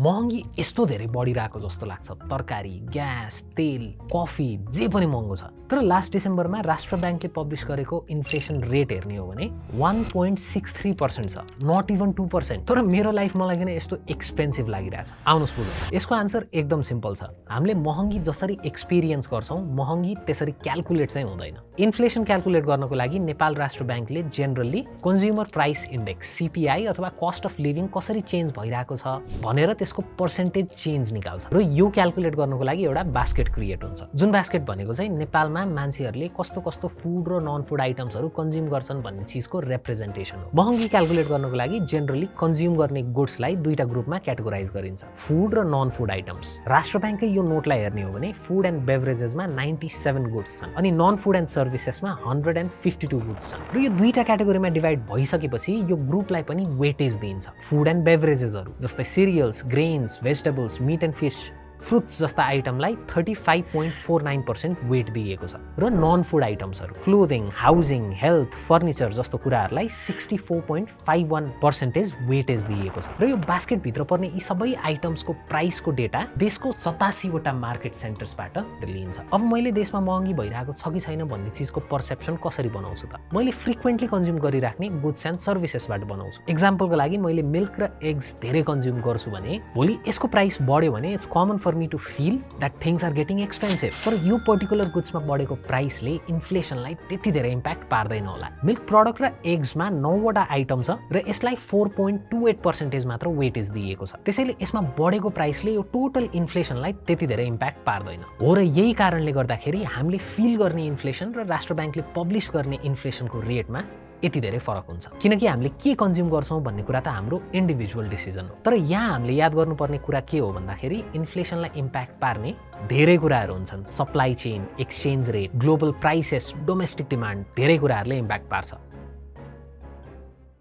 महँगी यस्तो धेरै बढिरहेको जस्तो लाग्छ। तरकारी, ग्यास, तेल, कफी जे पनि महँगो छ। तर लास्ट डिसेम्बरमा राष्ट्र ब्याङ्कले पब्लिस गरेको इन्फ्लेसन रेट हेर्ने हो भने 1.63% छ, नट इभन 2%। तर मेरो लाइफ मलाई किन यस्तो एक्सपेन्सिभ लागिरहेछ? आउनुहोस् बुझौँ। यसको आन्सर एकदम सिम्पल छ। हामीले महँगी जसरी एक्सपिरियन्स गर्छौँ, महँगी त्यसरी क्याल्कुलेट चाहिँ हुँदैन। इन्फ्लेसन क्याल्कुलेट गर्नको लागि नेपाल राष्ट्र ब्याङ्कले generally consumer price index CPI अथवा कस्ट अफ लिभिङ कसरी चेन्ज भइरहेको छ भनेर त्यसको पर्सेन्टेज चेन्ज निकाल्छ र यो क्याल्कुलेट गर्नको लागि एउटा बास्केट क्रिएट हुन्छ। जुन बास्केट भनेको चाहिँ नेपालमा मान्छेहरूले कस्तो कस्तो फुड र नन फुड आइटम्सहरू कन्ज्युम गर्छन् भन्ने चिजको रिप्रेजेन्टेसन हो। महँगी क्याल्कुलेट गर्नको लागि जेनरली कन्ज्युम गर्ने गुड्सलाई दुईटा ग्रुपमा क्याटेगोराइज गरिन्छ, फुड र नन फुड आइटम्स। राष्ट्र ब्याङ्कले यो नोटलाई हेर्ने हो भने फुड एन्ड बेभरेजेसमा 97 गुड्स छन् अनि नन फुड एन्ड सर्भिसेसमा 152 गुड्स छन् र यो दुईटा क्याटेगोरीमा डिभाइड भइसकेपछि यो ग्रुपलाई पनि वेटेज दिइन्छ। फुड एन्ड बेभरेजेसहरू जस्तै cereals, grains, vegetables, meat and fish, fruits जस्ता आइटमलाई 35.49% वेट दिएको छ र नन फुड आइटम्सहरू क्लोदिङ, हाउसिङ, हेल्थ, फर्निचर जस्तो कुराहरूलाई 64.51% वेटेज दिएको छ र यो बास्केटभित्र पर्ने यी सबै आइटम्सको प्राइसको डेटा देशको 87 वटा मार्केट सेन्टर्सबाट लिइन्छ। अब मैले देशमा महँगी भइरहेको छ कि छैन भन्ने चिजको पर्सेप्सन कसरी बनाउँछु त? मैले फ्रिक्वेन्टली कन्ज्युम गरिराख्ने गुड्स एन्ड सर्भिसेसबाट बनाउँछु। एक्जाम्पलको लागि मैले मिल्क र एग्स धेरै कन्ज्युम गर्छु भने भोलि यसको प्राइस बढ्यो भने it's common for me to feel that things are getting expensive। तर यो पर्टिकुलर गुड्समा बढेको प्राइसले इन्फ्लेसनलाई त्यति धेरै इम्प्याक्ट पार्दैन होला। मिल्क प्रडक्ट र एग्समा 9 वटा आइटम छ र यसलाई 4.28% मात्र वेटेज दिएको छ। त्यसैले यसमा बढेको प्राइसले यो टोटल इन्फ्लेसनलाई त्यति धेरै इम्प्याक्ट पार्दैन हो। र यही कारणले गर्दाखेरि हामीले फिल गर्ने इन्फ्लेसन र राष्ट्र ब्याङ्कले पब्लिस गर्ने इन्फ्लेसनको रेटमा यति धेरै फरक हुन्छ, किनकि हामीले के कन्ज्युम गर्छौँ भन्ने कुरा त हाम्रो इन्डिभिजुअल डिसिजन हो। तर यहाँ हामीले याद गर्नुपर्ने कुरा के हो भन्दाखेरि इन्फ्लेसनलाई इम्प्याक्ट पार्ने धेरै कुराहरू हुन्छन्। Supply chain, exchange rate, global prices, domestic demand, धेरै कुराहरूले इम्प्याक्ट पार्छ।